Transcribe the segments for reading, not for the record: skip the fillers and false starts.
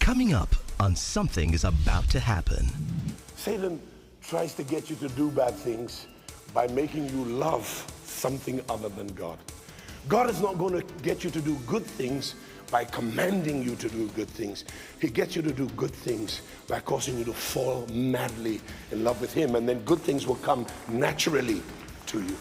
Coming up on Something is About to Happen. Satan tries to get you to do bad things by making you love something other than God. God is not going to get you to do good things by commanding you to do good things. He gets you to do good things by causing you to fall madly in love with him, and then good things will come naturally to you.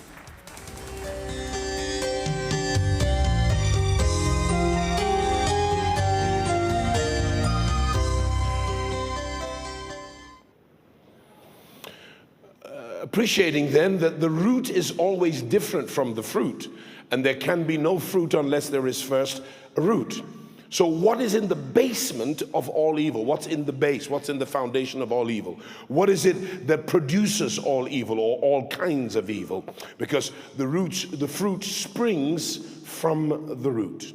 Appreciating then that the root is always different from the fruit, and there can be no fruit unless there is first a root. So what is in the basement of all evil? What's in the base? What's in the foundation of all evil? What is it that produces all evil or all kinds of evil? Because the fruit springs from the root.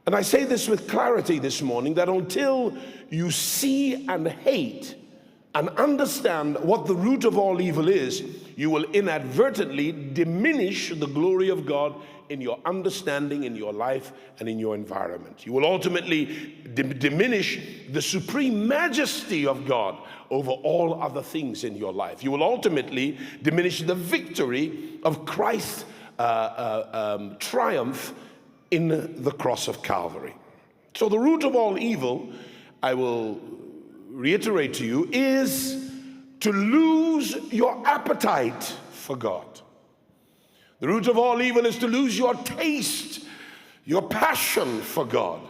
And I say this with clarity this morning, that until you see and hate and understand what the root of all evil is, you will inadvertently diminish the glory of God in your understanding, in your life, and in your environment. You will ultimately diminish the supreme majesty of God over all other things in your life. You will ultimately diminish the victory of Christ's triumph in the cross of Calvary. So the root of all evil, I will reiterate to you, is to lose your appetite for God. The root of all evil is to lose your taste, your passion for God.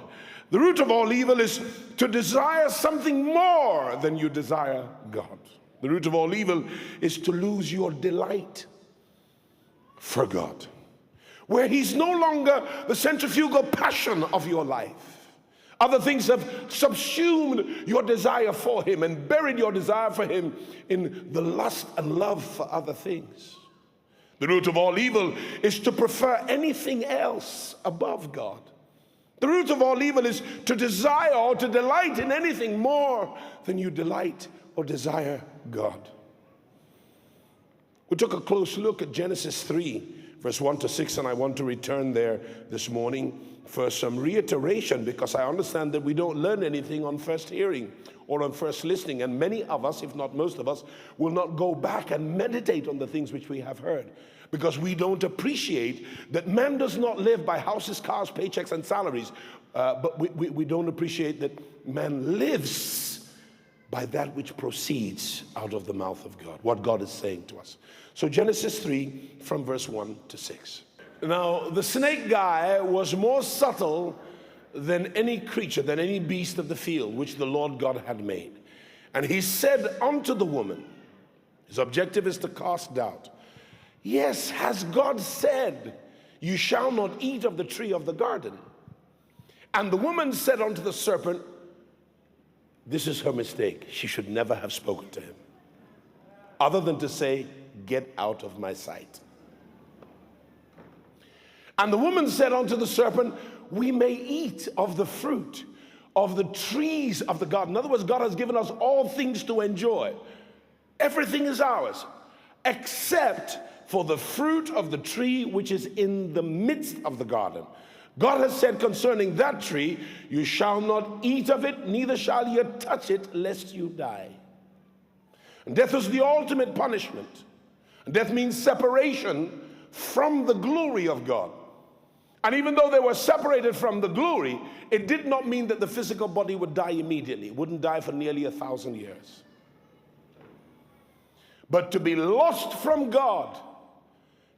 The root of all evil is to desire something more than you desire God. The root of all evil is to lose your delight for God, where he's no longer the centrifugal passion of your life. Other things have subsumed your desire for him and buried your desire for him in the lust and love for other things. The root of all evil is to prefer anything else above God. The root of all evil is to desire or to delight in anything more than you delight or desire God. We took a close look at Genesis 3, verse 1 to 6, and I want to return there this morning for some reiteration, because I understand that we don't learn anything on first hearing or on first listening, and many of us, if not most of us, will not go back and meditate on the things which we have heard, because we don't appreciate that man does not live by houses, cars, paychecks, and salaries, but we don't appreciate that man lives by that which proceeds out of the mouth of God, what God is saying to us. So Genesis 3 from verse 1 to 6. Now, the snake guy was more subtle than any creature, than any beast of the field, which the Lord God had made. And he said unto the woman, his objective is to cast doubt, yes, has God said, you shall not eat of the tree of the garden? And the woman said unto the serpent, this is her mistake. She should never have spoken to him, other than to say, get out of my sight. And the woman said unto the serpent, we may eat of the fruit of the trees of the garden. In other words, God has given us all things to enjoy. Everything is ours, except for the fruit of the tree which is in the midst of the garden. God has said concerning that tree, you shall not eat of it, neither shall you touch it, lest you die. And death is the ultimate punishment. And death means separation from the glory of God. And even though they were separated from the glory, it did not mean that the physical body would die immediately. It wouldn't die for nearly 1,000 years. But to be lost from God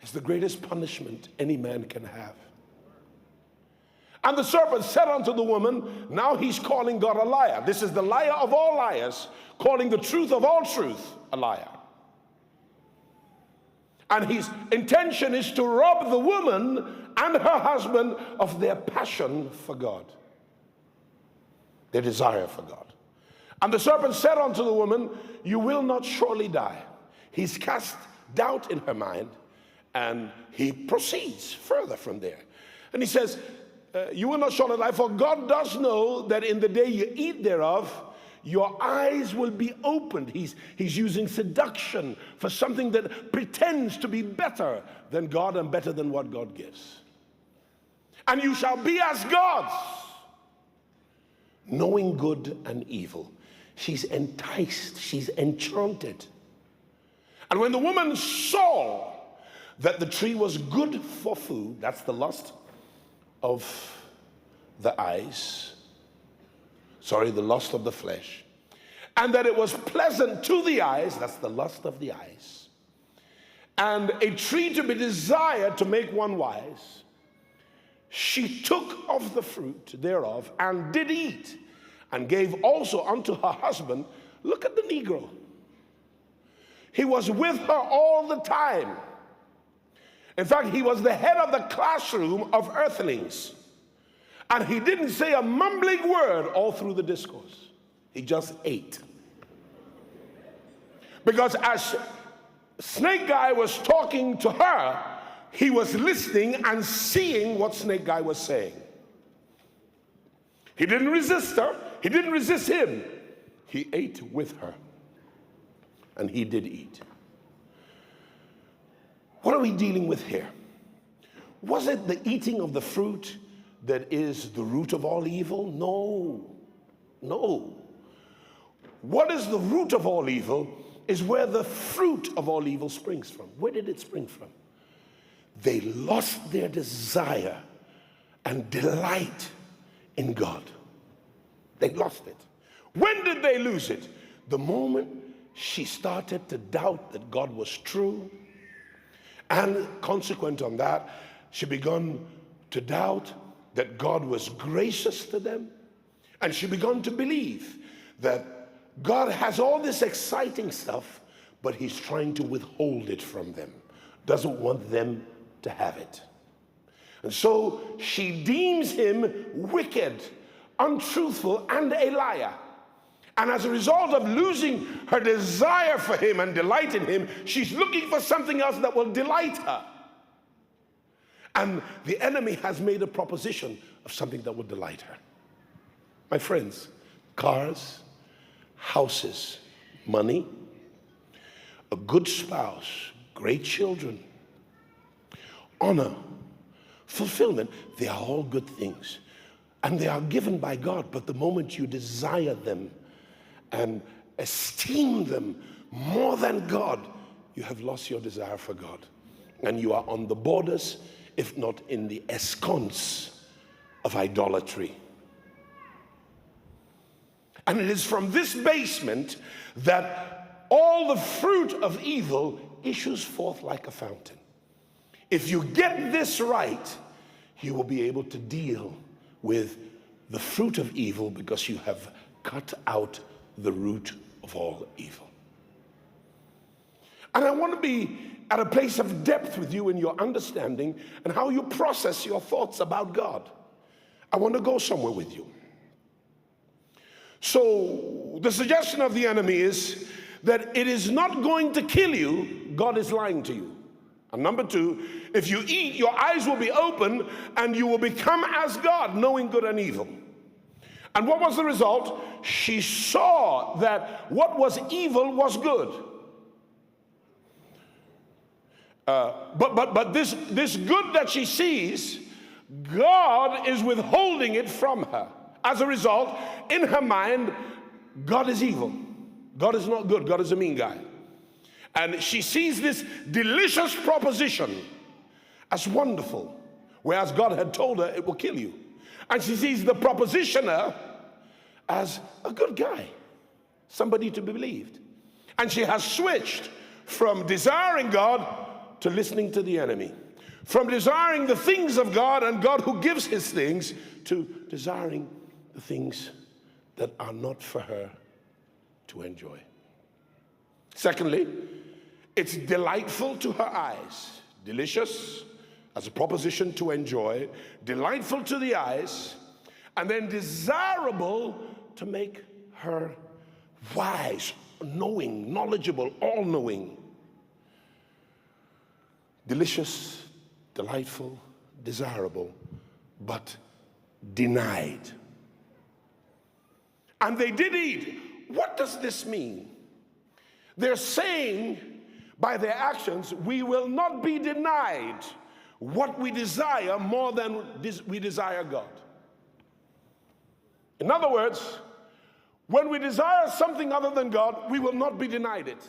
is the greatest punishment any man can have. And the serpent said unto the woman, now he's calling God a liar. This is the liar of all liars, calling the truth of all truth a liar. And his intention is to rob the woman and her husband of their passion for God, their desire for God. And the serpent said unto the woman, you will not surely die. He's cast doubt in her mind, and he proceeds further from there. And he says, you will not surely die, for God does know that in the day you eat thereof, your eyes will be opened. He's using seduction for something that pretends to be better than God and better than what God gives. And you shall be as gods, knowing good and evil. She's enticed, she's enchanted. And when the woman saw that the tree was good for food, that's the lust of the eyes, the lust of the flesh, and that it was pleasant to the eyes, that's the lust of the eyes, and a tree to be desired to make one wise, she took of the fruit thereof and did eat, and gave also unto her husband. Look at the Negro. He was with her all the time. In fact, he was the head of the classroom of earthlings. And he didn't say a mumbling word all through the discourse. He just ate. Because as Snake Guy was talking to her, he was listening and seeing what Snake Guy was saying. He didn't resist her. He didn't resist him. He ate with her. And he did eat. What are we dealing with here? Was it the eating of the fruit that is the root of all evil? No. What is the root of all evil is where the fruit of all evil springs from. Where did it spring from? They lost their desire and delight in God. They lost it. When did they lose it? The moment she started to doubt that God was true, and consequent on that, she began to doubt that God was gracious to them, and she began to believe that God has all this exciting stuff, but he's trying to withhold it from them, doesn't want them to have it. And so she deems him wicked, untruthful, and a liar. And as a result of losing her desire for him and delight in him, she's looking for something else that will delight her. And the enemy has made a proposition of something that will delight her. My friends, cars, houses, money, a good spouse, great children, honor, fulfillment, they are all good things. And they are given by God, but the moment you desire them and esteem them more than God, you have lost your desire for God. And you are on the borders, if not in the ensconce of idolatry. And it is from this basement that all the fruit of evil issues forth like a fountain. If you get this right, you will be able to deal with the fruit of evil because you have cut out the root of all evil. And I want to be at a place of depth with you in your understanding and how you process your thoughts about God. I want to go somewhere with you. So the suggestion of the enemy is that it is not going to kill you, God is lying to you. And number two, if you eat, your eyes will be open and you will become as God, knowing good and evil. And what was the result? She saw that what was evil was good. But this good that she sees, God is withholding it from her. As a result, in her mind, God is evil. God is not good. God is a mean guy. And she sees this delicious proposition as wonderful, whereas God had told her it will kill you. And she sees the propositioner as a good guy, somebody to be believed. And she has switched from desiring God to listening to the enemy, from desiring the things of God and God who gives his things to desiring the things that are not for her to enjoy. Secondly, it's delightful to her eyes. Delicious as a proposition to enjoy, delightful to the eyes, and then desirable to make her wise, knowing, knowledgeable, all-knowing. Delicious, delightful, desirable, but denied. And they did eat. What does this mean? They're saying by their actions, we will not be denied what we desire more than we desire God. In other words, when we desire something other than God, we will not be denied it.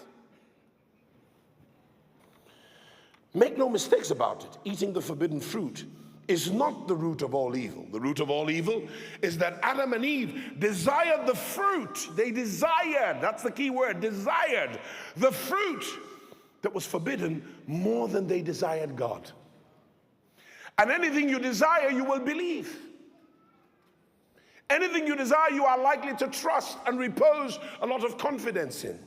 Make no mistakes about it. Eating the forbidden fruit is not the root of all evil. The root of all evil is that Adam and Eve desired the fruit. They desired, that's the key word, desired the fruit that was forbidden more than they desired God. And anything you desire, you will believe. Anything you desire, you are likely to trust and repose a lot of confidence in.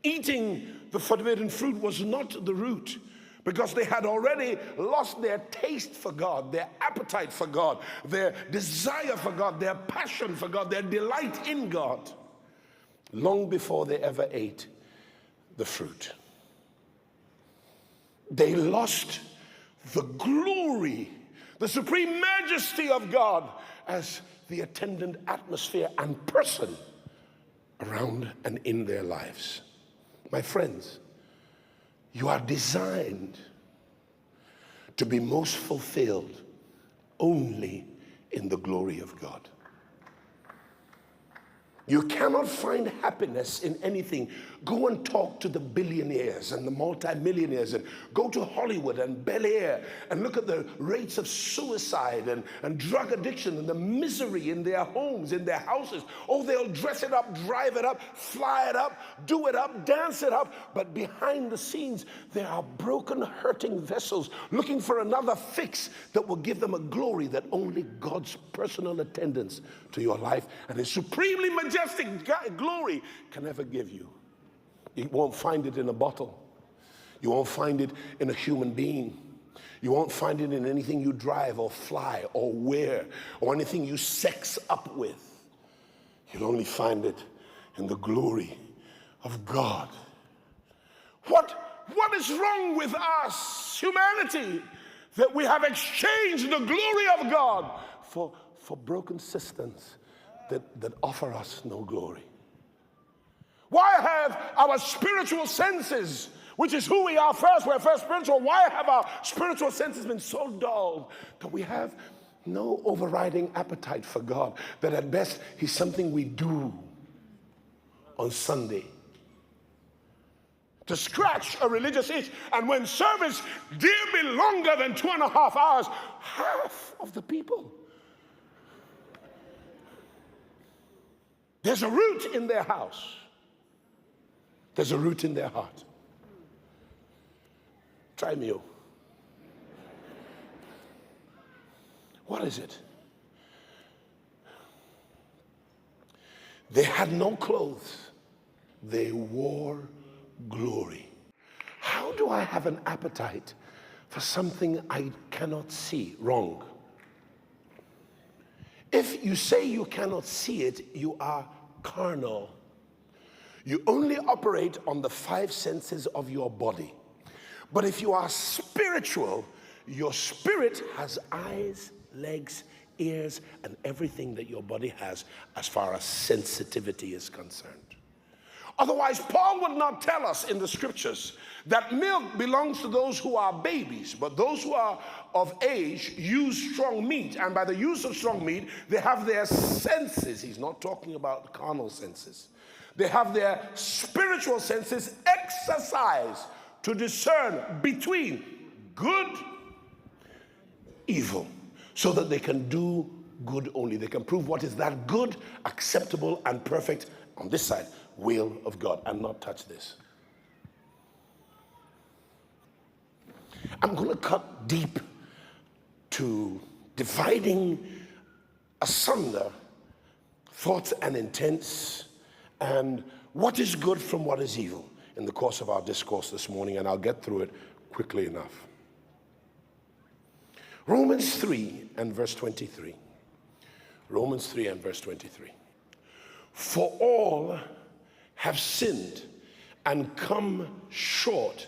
Eating the forbidden fruit was not the root, because they had already lost their taste for God, their appetite for God, their desire for God, their passion for God, their delight in God, long before they ever ate the fruit. They lost the glory, the supreme majesty of God as the attendant atmosphere and person around and in their lives. My friends, you are designed to be most fulfilled only in the glory of God. You cannot find happiness in anything. Go and talk to the billionaires and the multimillionaires, and go to Hollywood and Bel Air and look at the rates of suicide and drug addiction and the misery in their homes, in their houses. Oh, they'll dress it up, drive it up, fly it up, do it up, dance it up. But behind the scenes, there are broken, hurting vessels looking for another fix that will give them a glory that only God's personal attendance to your life and His supremely majestic glory can ever give you. You won't find it in a bottle. You won't find it in a human being. You won't find it in anything you drive or fly or wear or anything you sex up with. You'll only find it in the glory of God. What is wrong with us, humanity, that we have exchanged the glory of God for broken systems that offer us no glory? Why have our spiritual senses, which is who we are first, we're first spiritual, why have our spiritual senses been so dulled that we have no overriding appetite for God, that at best He's something we do on Sunday to scratch a religious itch? And when service dare be longer than 2.5 hours, half of the people, there's a root in their house. There's a root in their heart. Try me. What is it? They had no clothes. They wore glory. How do I have an appetite for something I cannot see? Wrong. If you say you cannot see it, you are carnal. You only operate on the 5 senses of your body. But if you are spiritual, your spirit has eyes, legs, ears, and everything that your body has as far as sensitivity is concerned. Otherwise, Paul would not tell us in the scriptures that milk belongs to those who are babies, but those who are of age use strong meat. And by the use of strong meat, they have their senses. He's not talking about carnal senses. They have their spiritual senses exercised to discern between good, evil, so that they can do good only. They can prove what is that good, acceptable, and perfect on this side will of God, and not touch this. I'm going to cut deep to dividing asunder thoughts and intents and what is good from what is evil in the course of our discourse this morning, and I'll get through it quickly enough. Romans 3 and verse 23. Romans 3 and verse 23. For all have sinned and come short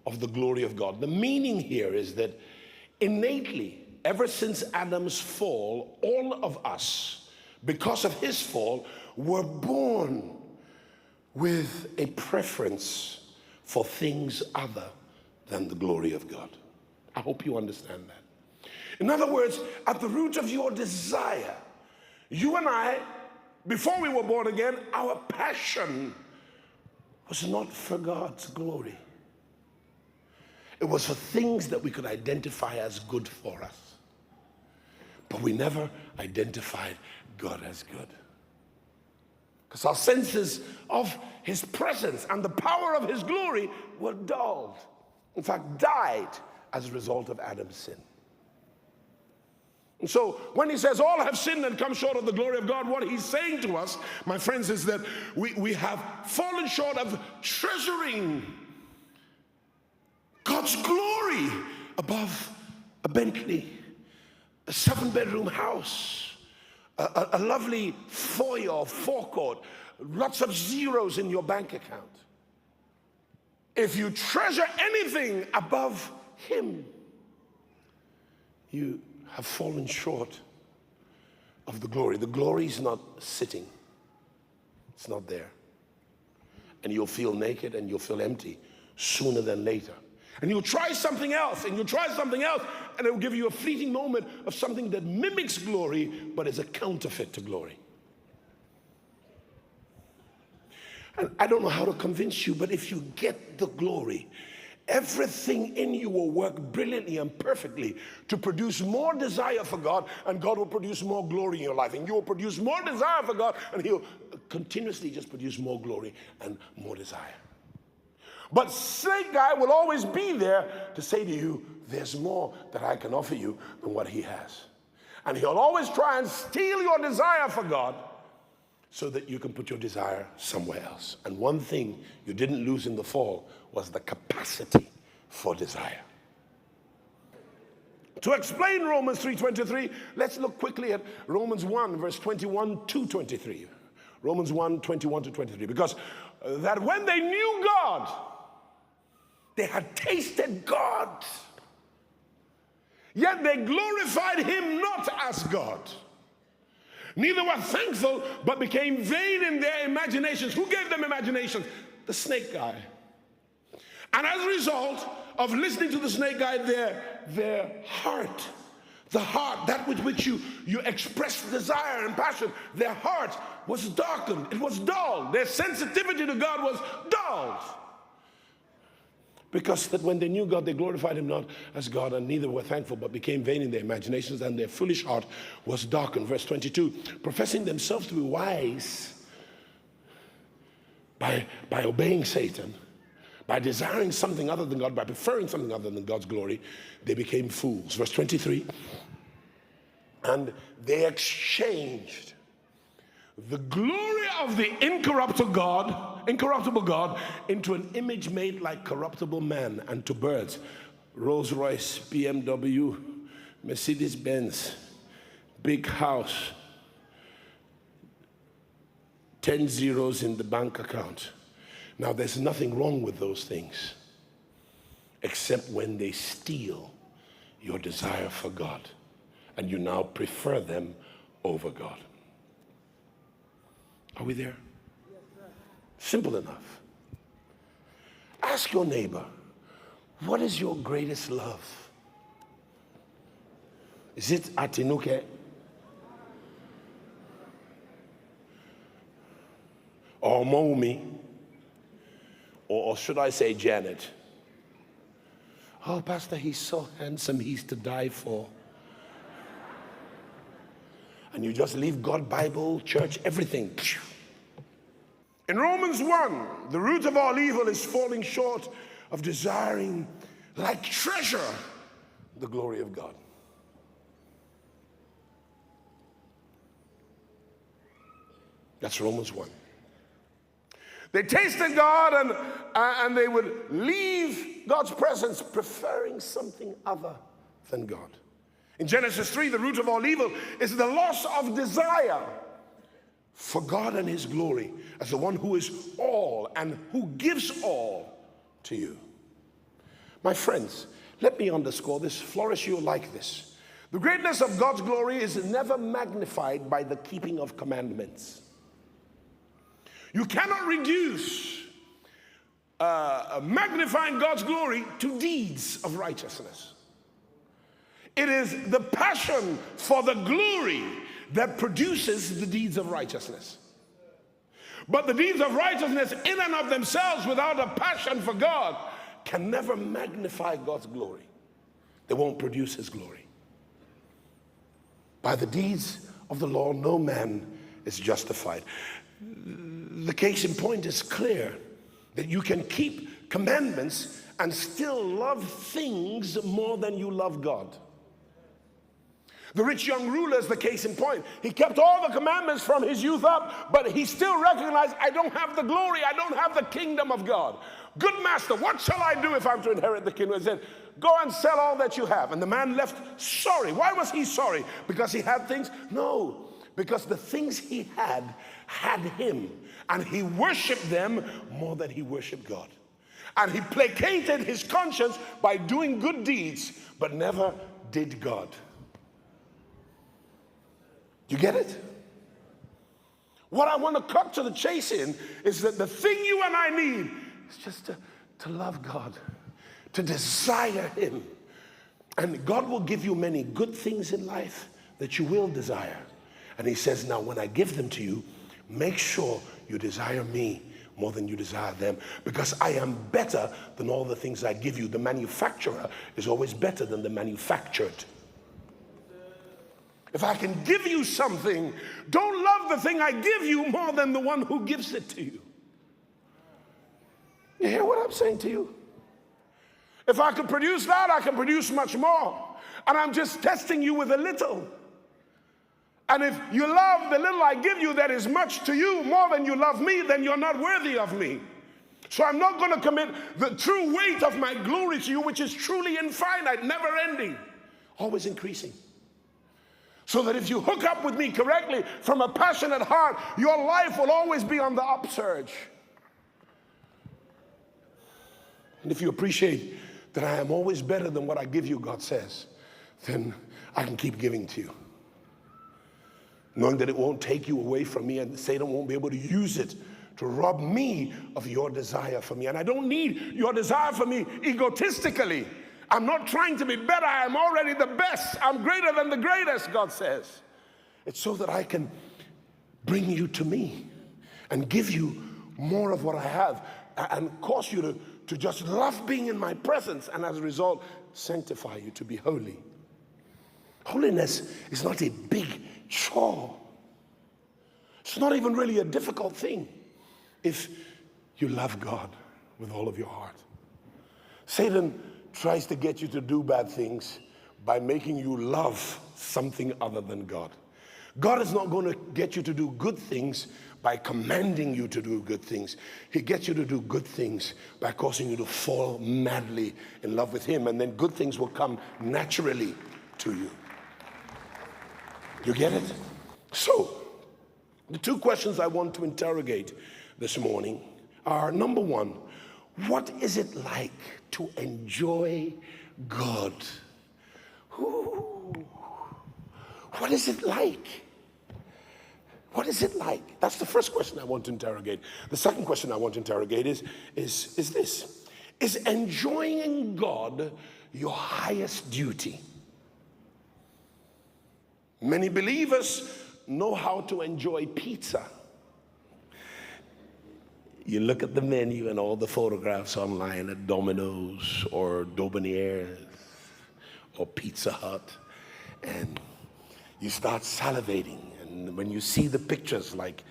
of the glory of God. The meaning here is that innately, ever since Adam's fall, all of us, because of his fall, were born with a preference for things other than the glory of God. I hope you understand that. In other words, at the root of your desire, You and I, before we were born again, our passion was not for God's glory. It was for things that we could identify as good for us. But we never identified God as good. Because our senses of his presence and the power of his glory were dulled. In fact, died as a result of Adam's sin. And so when he says all have sinned and come short of the glory of God, what he's saying to us, my friends, is that we have fallen short of treasuring God's glory above a Bentley, a 7-bedroom house, a lovely foyer or forecourt, lots of zeros in your bank account. If you treasure anything above him, you have fallen short of the glory. The glory is not sitting. It's not there. And you'll feel naked and you'll feel empty sooner than later. And you'll try something else, and you'll try something else, and it will give you a fleeting moment of something that mimics glory, but is a counterfeit to glory. And I don't know how to convince you, but if you get the glory, everything in you will work brilliantly and perfectly to produce more desire for God, and God will produce more glory in your life. And you will produce more desire for God, and he'll continuously just produce more glory and more desire. But snake guy will always be there to say to you, there's more that I can offer you than what he has. And he'll always try and steal your desire for God so that you can put your desire somewhere else. And one thing you didn't lose in the fall was the capacity for desire. To explain Romans 3:23, let's look quickly at Romans 1, verse 21 to 23. Romans 1, 21 to 23. Because that when they knew God, they had tasted God, yet they glorified him not as God. Neither were thankful, but became vain in their imaginations. Who gave them imaginations? The snake guy. And as a result of listening to the snake guy, their heart, the heart, that with which you express desire and passion, their heart was darkened. It was dulled. Their sensitivity to God was dulled. Because that when they knew God, they glorified him not as God, and neither were thankful, but became vain in their imaginations, and their foolish heart was darkened. Verse 22, professing themselves to be wise by obeying Satan, by desiring something other than God, by preferring something other than God's glory, they became fools. Verse 23, and they exchanged the glory of the incorruptible God into an image made like corruptible man, and to birds, Rolls Royce, BMW, Mercedes Benz, big house, 10 zeros in the bank account. Now there's nothing wrong with those things, except when they steal your desire for God, and you now prefer them over God. Are we there? Yes, sir. Simple enough. Ask your neighbor, what is your greatest love? Is it Atinuke? Or Momi? Or should I say Janet? Oh, Pastor, he's so handsome, he's to die for. And you just leave God, Bible, church, everything. In Romans 1, the root of all evil is falling short of desiring, like treasure, the glory of God. That's Romans 1. They tasted God and they would leave God's presence preferring something other than God. In Genesis 3, the root of all evil is the loss of desire for God and his glory as the one who is all and who gives all to you. My friends, let me underscore this, flourish you like this. The greatness of God's glory is never magnified by the keeping of commandments. You cannot reduce magnifying God's glory to deeds of righteousness. It is the passion for the glory that produces the deeds of righteousness. But the deeds of righteousness in and of themselves without a passion for God can never magnify God's glory. They won't produce his glory. By the deeds of the law, no man is justified. The case in point is clear that you can keep commandments and still love things more than you love God. The rich young ruler is the case in point. He kept all the commandments from his youth up, but he still recognized, I don't have the glory, I don't have the kingdom of God. Good master, what shall I do if I'm to inherit the kingdom? He said, go and sell all that you have. And the man left sorry. Why was he sorry? Because he had things? No, because the things he had him. And he worshiped them more than he worshiped God. And he placated his conscience by doing good deeds, but never did God. You get it? What I want to cut to the chase in is that the thing you and I need is just to love God, to desire him. And God will give you many good things in life that you will desire. And he says, now when I give them to you, make sure you desire me more than you desire them, because I am better than all the things I give you. The manufacturer is always better than the manufactured. If I can give you something, don't love the thing I give you more than the one who gives it to you. You hear what I'm saying to you? If I could produce that, I can produce much more. And I'm just testing you with a little. And if you love the little I give you that is much to you more than you love me, then you're not worthy of me. So I'm not going to commit the true weight of my glory to you, which is truly infinite, never ending, always increasing. So that if you hook up with me correctly from a passionate heart, your life will always be on the upsurge. And if you appreciate that I am always better than what I give you, God says, then I can keep giving to you. Knowing that it won't take you away from me and Satan won't be able to use it to rob me of your desire for me. And I don't need your desire for me egotistically. I'm not trying to be better. I'm already the best. I'm greater than the greatest, God says. It's so that I can bring you to me and give you more of what I have and cause you to just love being in my presence, and as a result, sanctify you to be holy. Holiness is not a big chore. It's not even really a difficult thing if you love God with all of your heart. Satan tries to get you to do bad things by making you love something other than God. God is not going to get you to do good things by commanding you to do good things. He gets you to do good things by causing you to fall madly in love with him, and then good things will come naturally to you. You get it? So, the two questions I want to interrogate this morning are, number one, what is it like to enjoy God? Ooh, what is it like? What is it like? That's the first question I want to interrogate. The second question I want to interrogate is this. Is enjoying God your highest duty? Many believers know how to enjoy pizza. You look at the menu and all the photographs online at Domino's or Daubonnières or Pizza Hut, and you start salivating. And when you see the pictures, like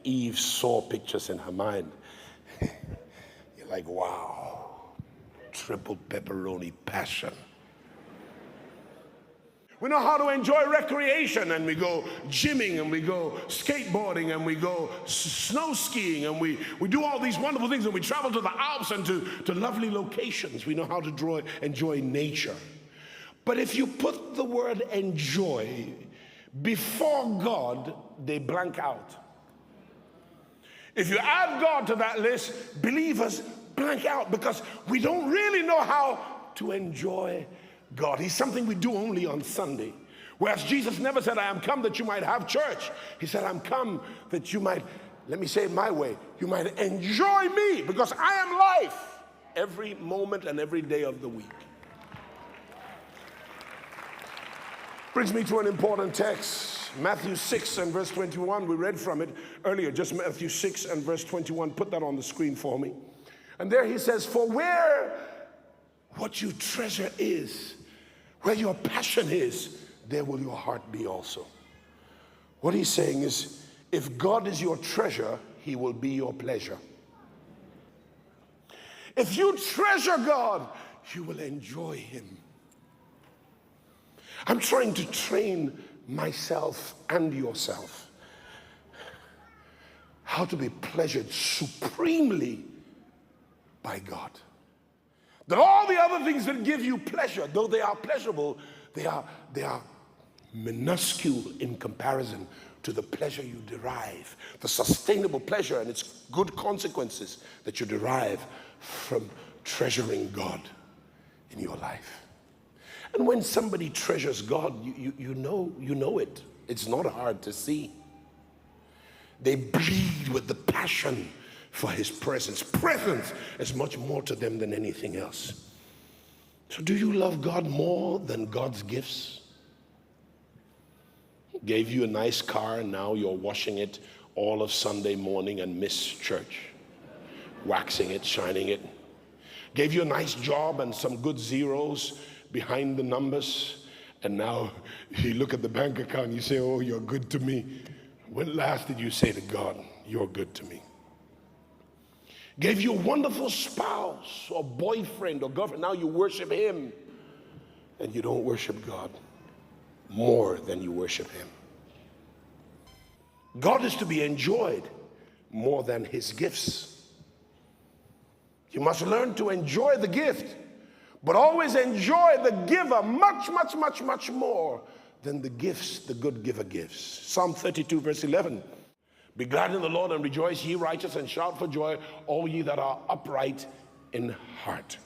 Eve saw pictures in her mind, you're like, wow, triple pepperoni passion. We know how to enjoy recreation, and we go gymming, and we go skateboarding, and we go snow skiing, and we do all these wonderful things, and we travel to the Alps and to lovely locations. We know how to enjoy nature. But if you put the word enjoy before God, they blank out. If you add God to that list, believers blank out, because we don't really know how to enjoy God. He's something we do only on Sunday. Whereas Jesus never said, I am come that you might have church. He said, I'm come that you might, let me say it my way, you might enjoy me, because I am life every moment and every day of the week. Brings me to an important text. Matthew 6 and verse 21, we read from it earlier, just Matthew 6 and verse 21. Put that on the screen for me. And there he says, for where what you treasure is, where your passion is, there will your heart be also. What he's saying is, if God is your treasure, he will be your pleasure. If you treasure God, you will enjoy him. I'm trying to train myself and yourself how to be pleasured supremely by God. That all the other things that give you pleasure, though they are pleasurable, they are minuscule in comparison to the pleasure you derive, the sustainable pleasure and its good consequences that you derive from treasuring God in your life. And when somebody treasures God, you know it. It's not hard to see. They bleed with the passion for his presence. Presence is much more to them than anything else. So do you love God more than God's gifts? He gave you a nice car and now you're washing it all of Sunday morning and miss church. Waxing it, shining it. Gave you a nice job and some good zeros behind the numbers, and now you look at the bank account and you say, oh, you're good to me. When last did you say to God, you're good to me? Gave you a wonderful spouse or boyfriend or girlfriend, now you worship him, and you don't worship God more than you worship him. God is to be enjoyed more than his gifts. You must learn to enjoy the gift, but always enjoy the giver much, much, much, much more than the gifts the good giver gives. Psalm 32 verse 11. Be glad in the Lord and rejoice, ye righteous, and shout for joy, all ye that are upright in heart.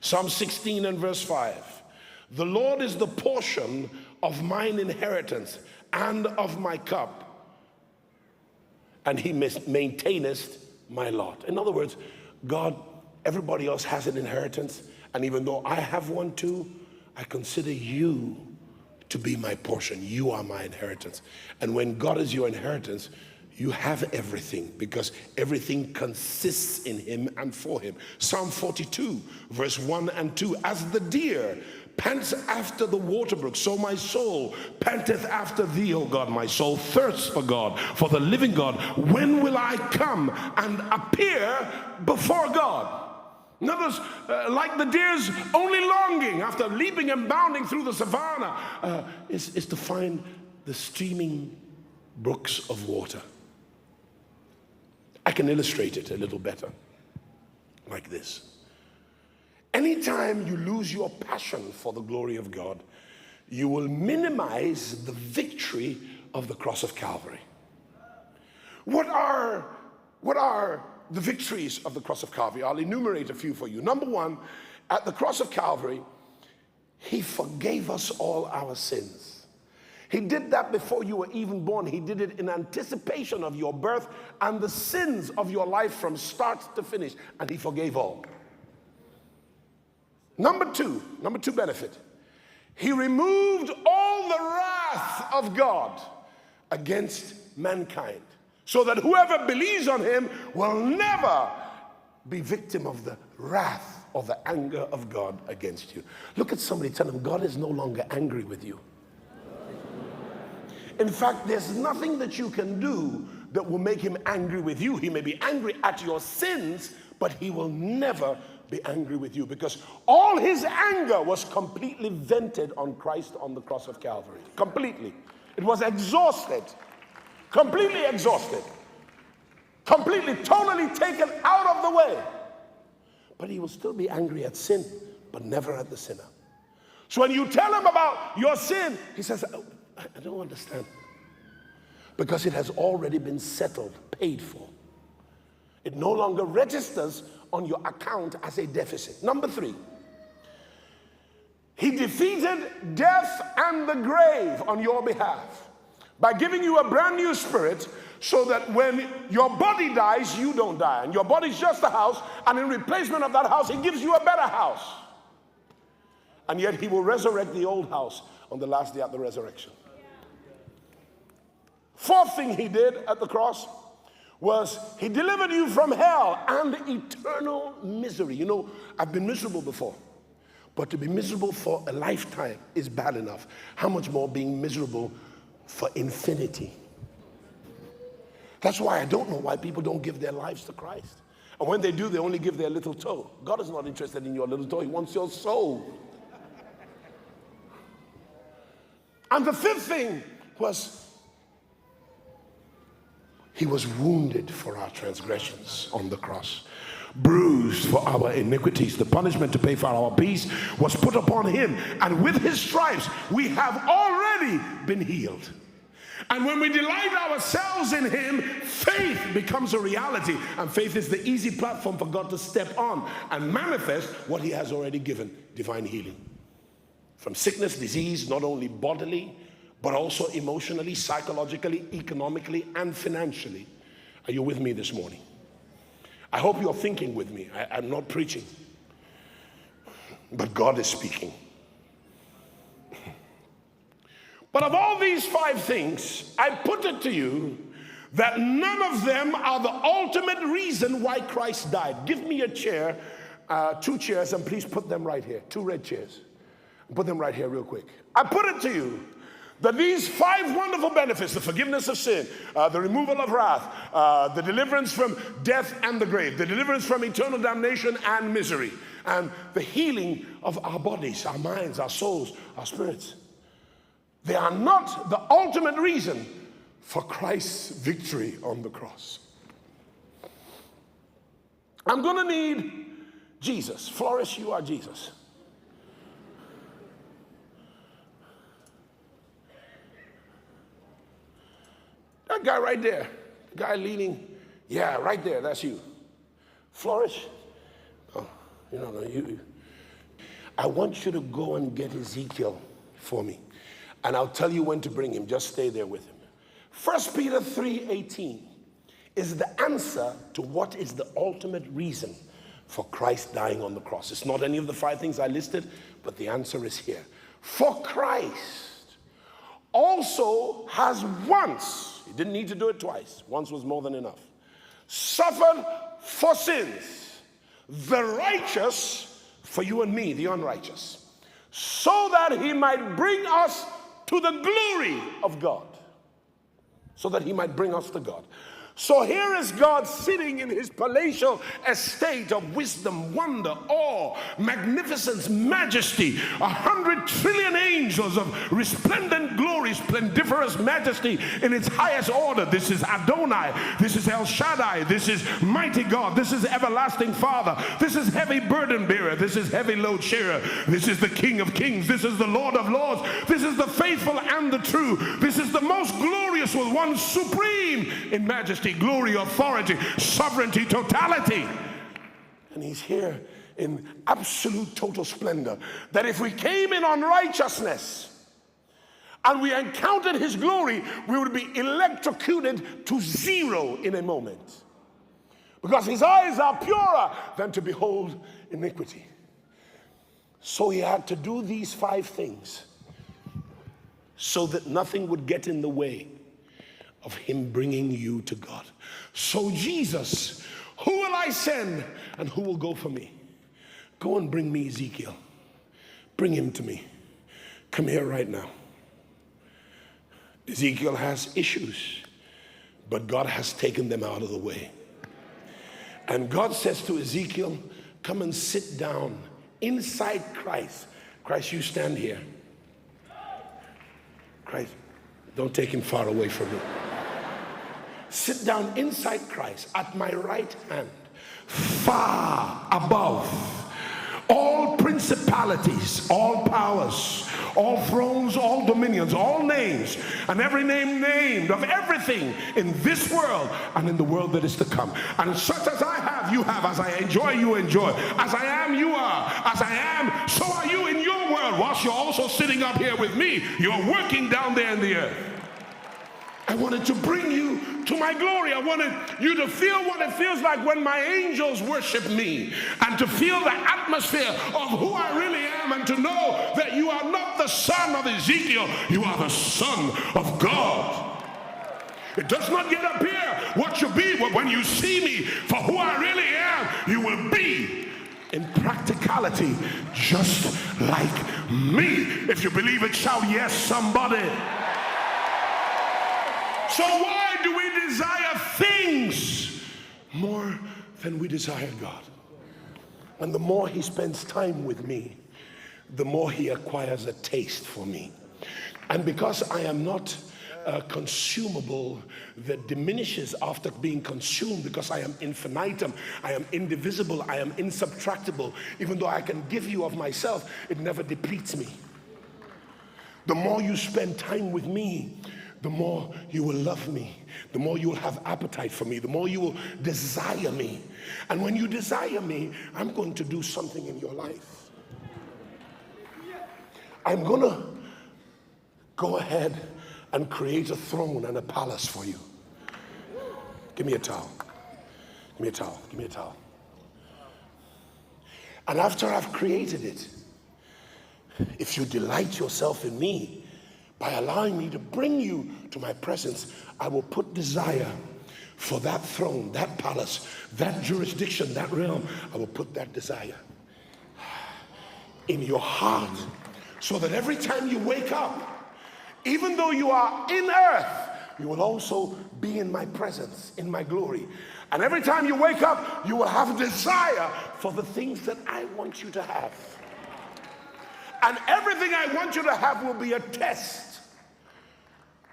Psalm 16 and verse 5. The Lord is the portion of mine inheritance and of my cup, and he maintaineth my lot. In other words, God, everybody else has an inheritance, and even though I have one too, I consider you to be my portion. You are my inheritance. And when God is your inheritance, you have everything, because everything consists in him and for him. Psalm 42 verse 1 and 2. As the deer pants after the water brook, so my soul panteth after thee, O God. My soul thirsts for God, for the living God. When will I come and appear before God? In other words, like the deer's only longing after leaping and bounding through the savannah is to find the streaming brooks of water. I can illustrate it a little better like this. Anytime you lose your passion for the glory of God, you will minimize the victory of the cross of Calvary. What are the victories of the cross of Calvary? I'll enumerate a few for you. Number one, at the cross of Calvary, he forgave us all our sins. He did that before you were even born. He did it in anticipation of your birth and the sins of your life from start to finish, and he forgave all. Number two benefit, he removed all the wrath of God against mankind, so that whoever believes on him will never be victim of the wrath or the anger of God against you. Look at somebody, tell them, God is no longer angry with you. In fact, there's nothing that you can do that will make him angry with you. He may be angry at your sins, but he will never be angry with you, because all his anger was completely vented on Christ on the cross of Calvary. Completely. It was exhausted. Completely exhausted. Completely, totally taken out of the way. But he will still be angry at sin, but never at the sinner. So when you tell him about your sin, he says, oh, I don't understand. Because it has already been settled, paid for. It no longer registers on your account as a deficit. Number three, he defeated death and the grave on your behalf by giving you a brand new spirit, so that when your body dies, you don't die. And your body's just a house, and in replacement of that house, he gives you a better house. And yet he will resurrect the old house on the last day at the resurrection. Fourth thing he did at the cross was he delivered you from hell and eternal misery. You know, I've been miserable before, but to be miserable for a lifetime is bad enough. How much more being miserable for infinity? That's why I don't know why people don't give their lives to Christ. And when they do, they only give their little toe. God is not interested in your little toe. He wants your soul. And the fifth thing was he was wounded for our transgressions on the cross, bruised for our iniquities. The punishment to pay for our peace was put upon him, and with his stripes we have already been healed. And when we delight ourselves in him, faith becomes a reality. And faith is the easy platform for God to step on and manifest what he has already given, divine healing. From sickness, disease, not only bodily, but also emotionally, psychologically, economically, and financially. Are you with me this morning? I hope you're thinking with me. I'm not preaching, but God is speaking. But of all these five things, I put it to you that none of them are the ultimate reason why Christ died. Give me a chair, 2 chairs, and please put them right here. 2 red chairs. Put them right here real quick. I put it to you that these 5 wonderful benefits, the forgiveness of sin, the removal of wrath, the deliverance from death and the grave, the deliverance from eternal damnation and misery, and the healing of our bodies, our minds, our souls, our spirits, they are not the ultimate reason for Christ's victory on the cross. I'm going to need Jesus. Flourish, you are Jesus. That guy right there, the guy leaning, yeah, right there, that's you. Flourish. Oh, no, you. I want you to go and get Ezekiel for me. And I'll tell you when to bring him. Just stay there with him. 1 Peter 3:18 is the answer to what is the ultimate reason for Christ dying on the cross. It's not any of the 5 things I listed, but the answer is here. For Christ also has once, he didn't need to do it twice, once was more than enough, suffered for sins, the righteous for you and me, the unrighteous, so that he might bring us to the glory of God. So that he might bring us to God. So here is God sitting in his palatial estate of wisdom, wonder, awe, magnificence, majesty, 100 trillion angels of resplendent glory, splendiferous majesty in its highest order. This is Adonai, this is El Shaddai, this is mighty God, this is everlasting Father, this is heavy burden bearer, this is heavy load sharer, this is the King of kings, this is the Lord of lords, this is the faithful and the true, this is the most glorious with one supreme in majesty, glory, authority, sovereignty, totality. And he's here in absolute total splendor, that if we came in on righteousness and we encountered his glory, we would be electrocuted to zero in a moment, because his eyes are purer than to behold iniquity. So he had to do these 5 things so that nothing would get in the way of him bringing you to God. So Jesus, who will I send and who will go for me? Go and bring me Ezekiel. Bring him to me. Come here right now. Ezekiel has issues, but God has taken them out of the way. And God says to Ezekiel, come and sit down inside Christ. Christ, you stand here. Christ, don't take him far away from me. Sit down inside Christ at my right hand, far above all principalities, all powers, all thrones, all dominions, all names, and every name named of everything in this world and in the world that is to come. And such as I have, you have. As I enjoy, you enjoy. As I am, you are. As I am, so are you in your world. Whilst you're also sitting up here with me, you're working down there in the earth. I wanted to bring you to my glory. I wanted you to feel what it feels like when my angels worship me, and to feel the atmosphere of who I really am, and to know that you are not the son of Ezekiel, you are the son of God. It does not yet appear what you be, but when you see me for who I really am, you will be in practicality just like me. If you believe it, shout yes, somebody. So why do we desire things more than we desire God? And the more he spends time with me, the more he acquires a taste for me. And because I am not consumable that diminishes after being consumed, because I am infinitum, I am indivisible, I am insubtractable. Even though I can give you of myself, it never depletes me. The more you spend time with me, the more you will love me, the more you will have appetite for me, the more you will desire me. And when you desire me, I'm going to do something in your life. I'm going to go ahead and create a throne and a palace for you. Give me a towel. Give me a towel. Give me a towel. And after I've created it, if you delight yourself in me, by allowing me to bring you to my presence, I will put desire for that throne, that palace, that jurisdiction, that realm. I will put that desire in your heart, so that every time you wake up, even though you are in earth, you will also be in my presence, in my glory. And every time you wake up, you will have desire for the things that I want you to have. And everything I want you to have will be a test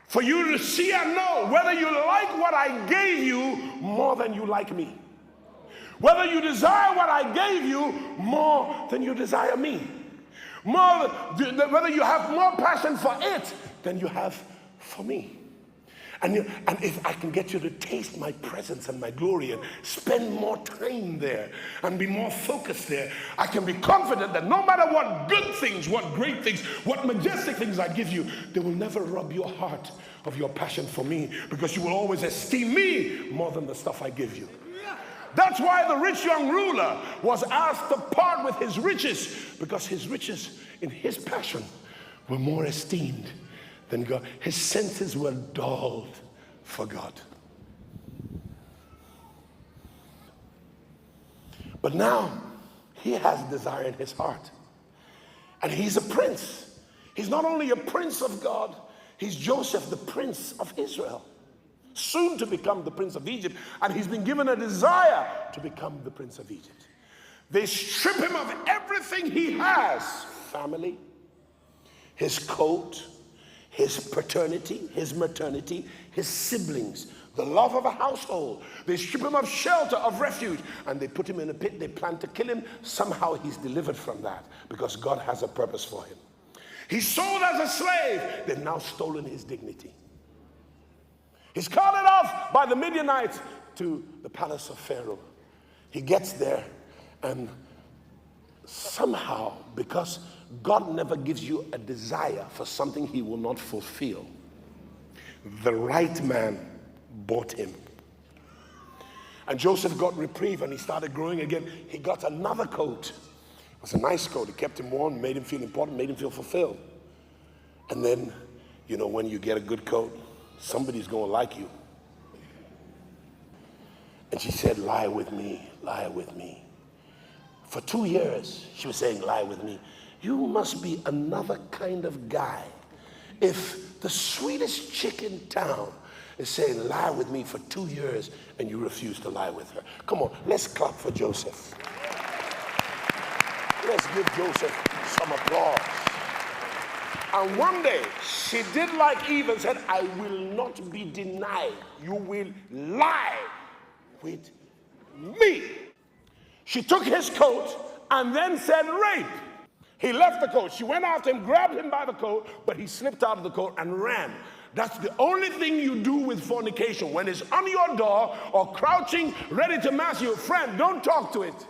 for you to see and know whether you like what I gave you more than you like me. Whether you desire what I gave you more than you desire me. Whether you have more passion for it than you have for me. And if I can get you to taste my presence and my glory and spend more time there and be more focused there, I can be confident that no matter what good things, what great things, what majestic things I give you, they will never rob your heart of your passion for me, because you will always esteem me more than the stuff I give you. That's why the rich young ruler was asked to part with his riches, because his riches in his passion were more esteemed than God. His senses were dulled for God. But now he has desire in his heart. And he's a prince. He's not only a prince of God, he's Joseph, the prince of Israel, soon to become the prince of Egypt. And he's been given a desire to become the prince of Egypt. They strip him of everything he has: family, his coat, his paternity, his maternity, his siblings, the love of a household. They strip him of shelter, of refuge, and they put him in a pit. They plan to kill him. Somehow he's delivered from that, because God has a purpose for him. He's sold as a slave. They've now stolen his dignity. He's carted off by the Midianites to the palace of Pharaoh. He gets there, and somehow, because God never gives you a desire for something he will not fulfill, the right man bought him. And Joseph got reprieve, and he started growing again. He got another coat. It was a nice coat. It kept him warm, made him feel important, made him feel fulfilled. And then, you know, when you get a good coat, somebody's going to like you. And she said, lie with me, lie with me. For 2 years, she was saying, lie with me. You must be another kind of guy if the sweetest chick in town is saying, lie with me for 2 years, and you refuse to lie with her. Come on, let's clap for Joseph. Let's give Joseph some applause. And one day, she did like Eve and said, I will not be denied. You will lie with me. She took his coat and then said, rape. He left the coat. She went after him, grabbed him by the coat, but he slipped out of the coat and ran. That's the only thing you do with fornication. When it's on your door or crouching, ready to mass you, friend, don't talk to it.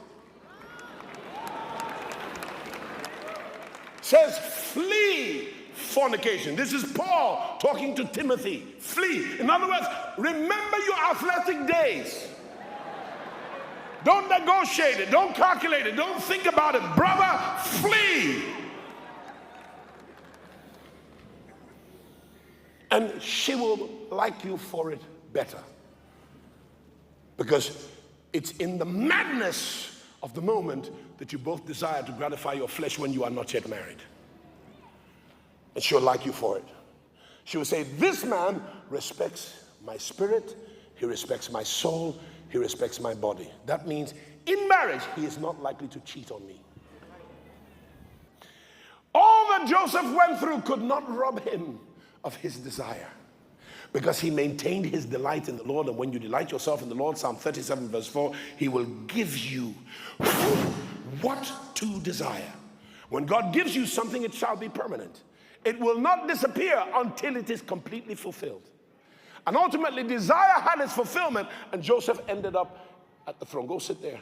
Says, flee fornication. This is Paul talking to Timothy. Flee. In other words, remember your athletic days. Don't negotiate it. Don't calculate it. Don't think about it. Brother, flee. And she will like you for it better. Because it's in the madness of the moment that you both desire to gratify your flesh when you are not yet married. And she'll like you for it. She will say, this man respects my spirit, he respects my soul, he respects my body. That means in marriage, he is not likely to cheat on me. All that Joseph went through could not rob him of his desire, because he maintained his delight in the Lord. And when you delight yourself in the Lord, Psalm 37 verse 4, he will give you what to desire. When God gives you something, it shall be permanent. It will not disappear until it is completely fulfilled. And ultimately, desire had its fulfillment, and Joseph ended up at the throne. Go sit there.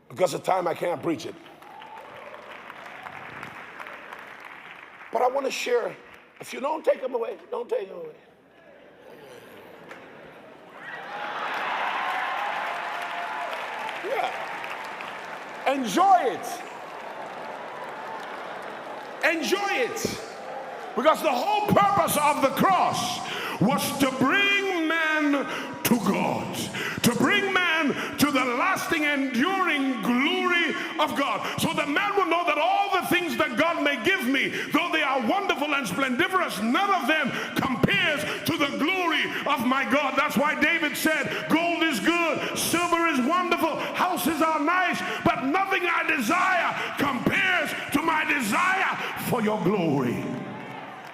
Because of time, I can't preach it. But I want to share. If you don't take them away, don't take them away. Yeah. Enjoy it. Enjoy it. Because the whole purpose of the cross was to bring man to God, to bring man to the lasting, enduring glory of God, so that man will know that all the things that God may give me, though they are wonderful and splendiferous, none of them compares to the glory of my God. That's why David said, gold is good, silver is wonderful, houses are nice, but nothing I desire compares to my desire for your glory.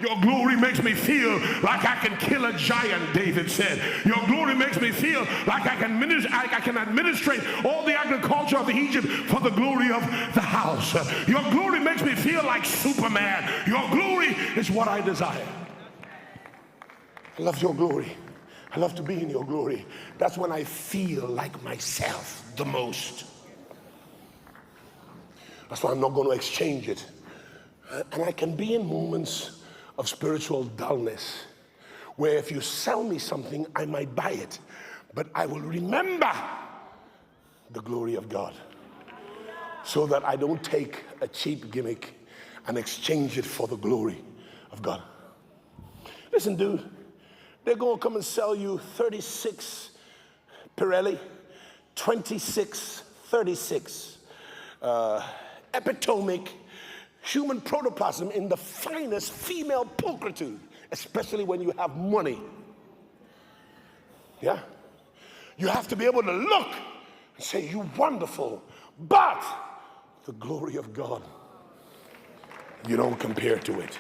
Your glory makes me feel like I can kill a giant, David said. Your glory makes me feel like I can administrate all the agriculture of Egypt for the glory of the house. Your glory makes me feel like Superman. Your glory is what I desire. I love your glory. I love to be in your glory. That's when I feel like myself the most. That's why I'm not going to exchange it. And I can be in moments of spiritual dullness, where if you sell me something, I might buy it, but I will remember the glory of God, so that I don't take a cheap gimmick and exchange it for the glory of God. Listen, dude, they're going to come and sell you 36 Pirelli, 26, 36, epitomic, human protoplasm in the finest female pulchritude, especially when you have money. Yeah? You have to be able to look and say, you wonderful, but the glory of God, you don't compare to it.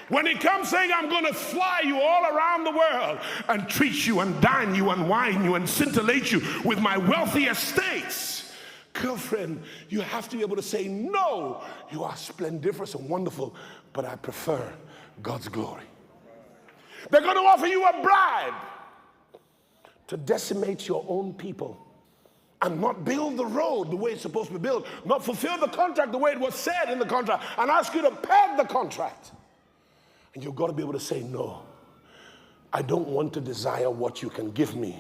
When he comes saying, I'm going to fly you all around the world and treat you and dine you and wine you and scintillate you with my wealthy estates, girlfriend, you have to be able to say, no, you are splendiferous and wonderful, but I prefer God's glory. They're going to offer you a bribe to decimate your own people and not build the road the way it's supposed to be built, not fulfill the contract the way it was said in the contract, and ask you to pad the contract. And you've got to be able to say, no, I don't want to desire what you can give me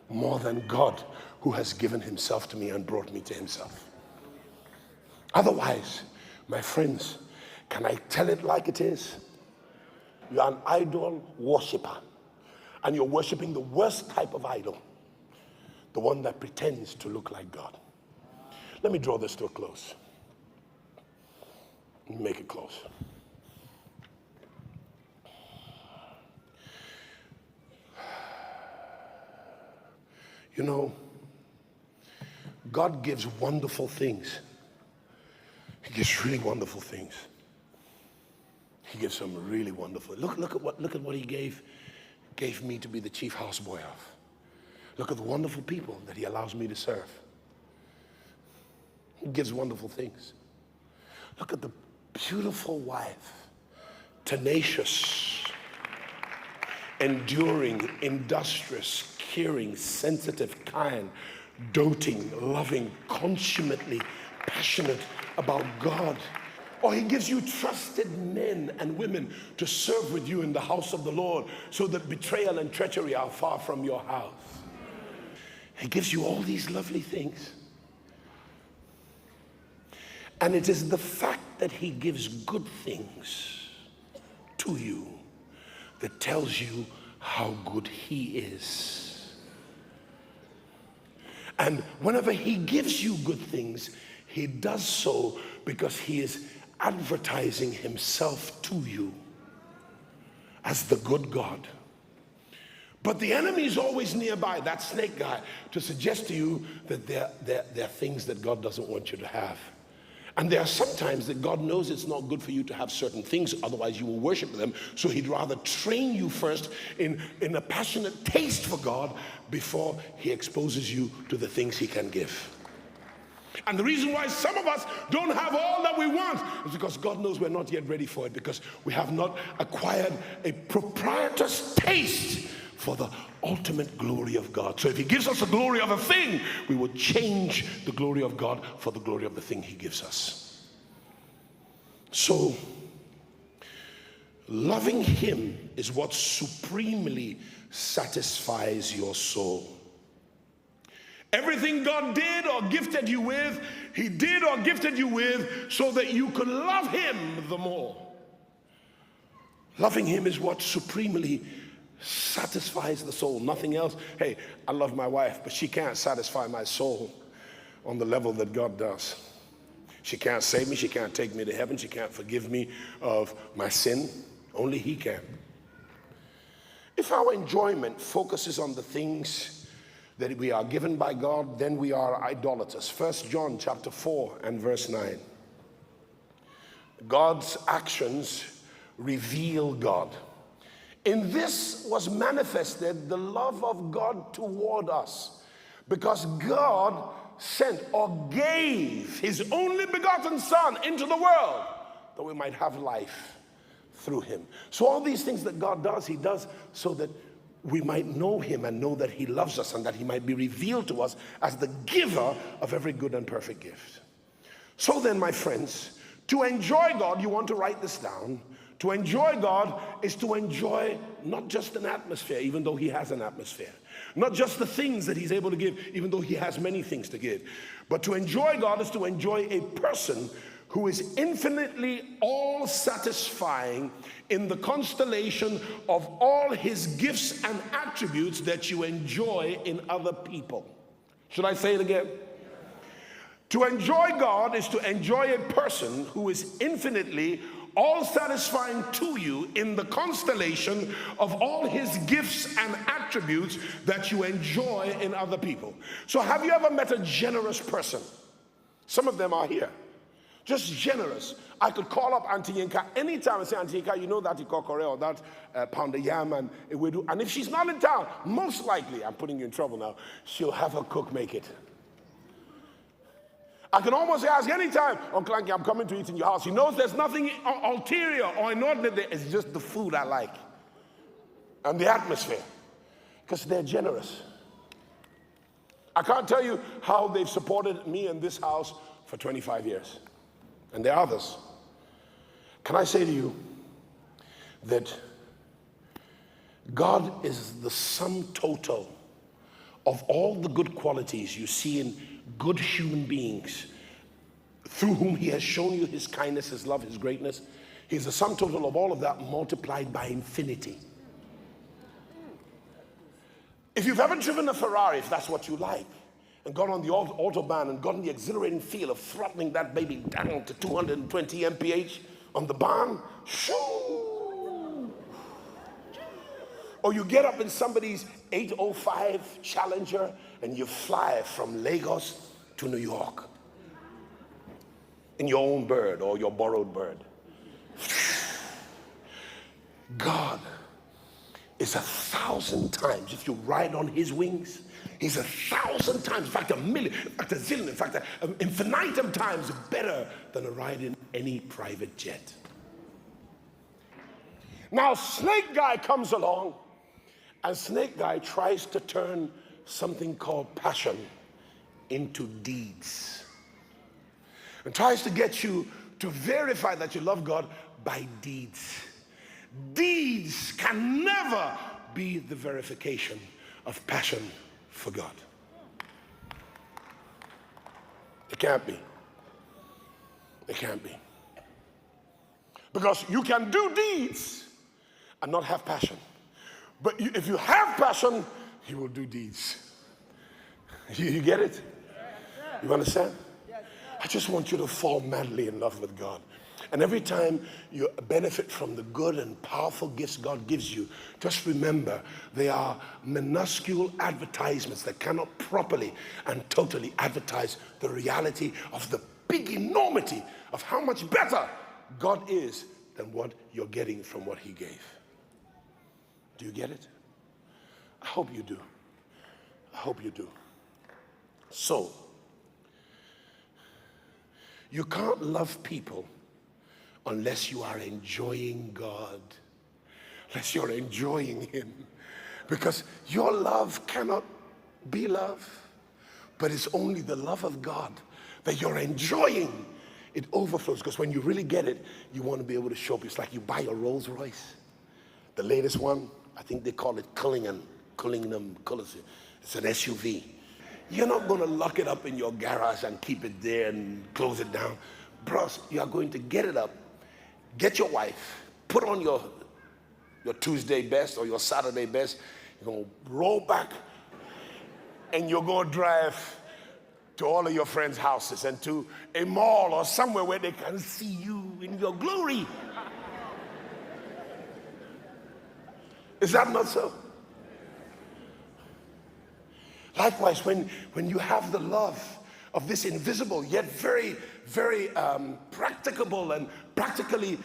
more than God, who has given himself to me and brought me to himself. Otherwise, my friends, can I tell it like it is? You're an idol worshiper, and you're worshiping the worst type of idol, the one that pretends to look like God. Let me draw this to a close. Let me make it close. You know, God gives wonderful things. He gives really wonderful things. He gives some really wonderful. Look at what he gave me to be the chief houseboy of. Look at the wonderful people that he allows me to serve. He gives wonderful things. Look at the beautiful wife, tenacious, enduring, industrious, caring, sensitive, kind, doting, loving, consummately passionate about God. Or he gives you trusted men and women to serve with you in the house of the Lord, so that betrayal and treachery are far from your house. He gives you all these lovely things. And it is the fact that he gives good things to you that tells you how good he is. And whenever he gives you good things, he does so because he is advertising himself to you as the good God. But the enemy is always nearby, that snake guy, to suggest to you that there are things that God doesn't want you to have. And there are sometimes that God knows it's not good for you to have certain things, otherwise you will worship them. So he'd rather train you first in a passionate taste for God before he exposes you to the things he can give. And the reason why some of us don't have all that we want is because God knows we're not yet ready for it, because we have not acquired a proprietor's taste for the ultimate glory of God. So if he gives us the glory of a thing, we will change the glory of God for the glory of the thing he gives us. So loving him is what supremely satisfies your soul. Everything God did or gifted you with, he did or gifted you with so that you could love him the more. Loving him is what supremely satisfies the soul, nothing else. Hey, I love my wife, but she can't satisfy my soul on the level that God does. She can't save me, she can't take me to heaven, she can't forgive me of my sin. Only he can. If our enjoyment focuses on the things that we are given by God, then we are idolaters. 1 John chapter 4 and verse 9. God's actions reveal God. In this was manifested the love of God toward us, because God sent or gave his only begotten Son into the world that we might have life through him. So all these things that God does, he does so that we might know him and know that he loves us, and that he might be revealed to us as the giver of every good and perfect gift. So then, my friends, to enjoy God, you want to write this down. To enjoy God is to enjoy not just an atmosphere, even though he has an atmosphere. Not just the things that he's able to give, even though he has many things to give. But to enjoy God is to enjoy a person who is infinitely all-satisfying in the constellation of all his gifts and attributes that you enjoy in other people. Should I say it again? To enjoy God is to enjoy a person who is infinitely all-satisfying to you in the constellation of all his gifts and attributes that you enjoy in other people. So have you ever met a generous person? Some of them are here. Just generous. I could call up Auntie Yinka anytime and say, Auntie Yinka, you know that ikokore or that pound of yam and ewedu. And if she's not in town, most likely, I'm putting you in trouble now, she'll have her cook make it. I can almost ask anytime, Uncle Anki, I'm coming to eat in your house. He knows there's nothing ulterior or inordinate there. It's just the food I like and the atmosphere, because they're generous. I can't tell you how they've supported me in this house for 25 years. And there are others. Can I say to you that God is the sum total of all the good qualities you see in good human beings through whom he has shown you his kindness, his love, his greatness. He's the sum total of all of that multiplied by infinity. If you've ever driven a Ferrari, if that's what you like, and gone on the autobahn and gotten the exhilarating feel of throttling that baby down to 220 mph on the barn, shoo! Or you get up in somebody's 805 Challenger and you fly from Lagos to New York in your own bird or your borrowed bird. God is 1,000 times, if you ride on his wings, he's 1,000 times, in fact a million, in fact a zillion, in fact an infinitum times better than a ride in any private jet. Now Snake Guy comes along, and Snake Guy tries to turn something called passion into deeds, and tries to get you to verify that you love God by deeds. Deeds can never be the verification of passion for God. It can't be. It can't be. Because you can do deeds and not have passion. But if you have passion, he will do deeds. You get it? You understand? I just want you to fall madly in love with God. And every time you benefit from the good and powerful gifts God gives you, just remember they are minuscule advertisements that cannot properly and totally advertise the reality of the big enormity of how much better God is than what you're getting from what he gave. Do you get it? I hope you do. I hope you do. So, you can't love people unless you are enjoying God, unless you're enjoying him. Because your love cannot be love, but it's only the love of God that you're enjoying. It overflows, because when you really get it, you want to be able to show up. It's like you buy a Rolls Royce. The latest one, I think they call it Cullinan. It's an SUV. You're not going to lock it up in your garage and keep it there and close it down. Bros, you are going to get it up, get your wife, put on your Tuesday best or your Saturday best. You're going to roll back and you're going to drive to all of your friends' houses and to a mall or somewhere where they can see you in your glory. Is that not so? Likewise, when you have the love of this invisible yet very, very practicable and practically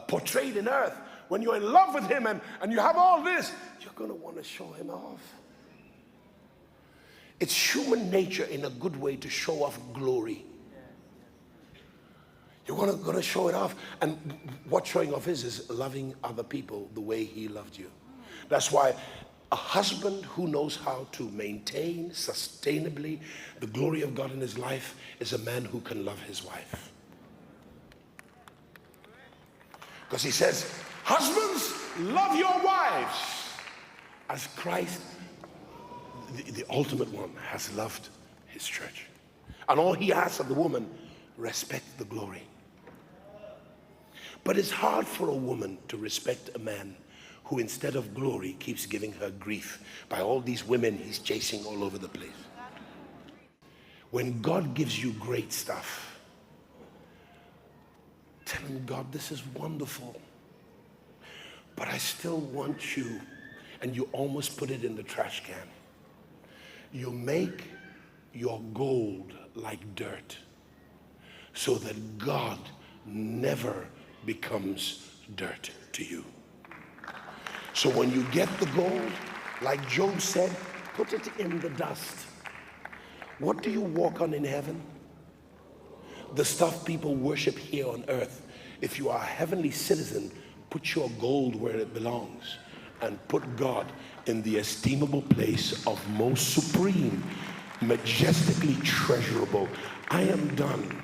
portrayed in earth, when you're in love with him and you have all this, you're going to want to show him off. It's human nature in a good way to show off glory. You're going to show it off. And what showing off is loving other people the way he loved you. That's why a husband who knows how to maintain sustainably the glory of God in his life is a man who can love his wife. Because he says, husbands, love your wives as Christ, the ultimate one, has loved his church. And all he asks of the woman, respect the glory. But it's hard for a woman to respect a man who instead of glory keeps giving her grief by all these women he's chasing all over the place. When God gives you great stuff, tell him, God, this is wonderful, but I still want you, and you almost put it in the trash can. You make your gold like dirt so that God never becomes dirt to you. So when you get the gold, like Job said, put it in the dust. What do you walk on in heaven? The stuff people worship here on earth. If you are a heavenly citizen, put your gold where it belongs and put God in the estimable place of most supreme, majestically treasurable. I am done.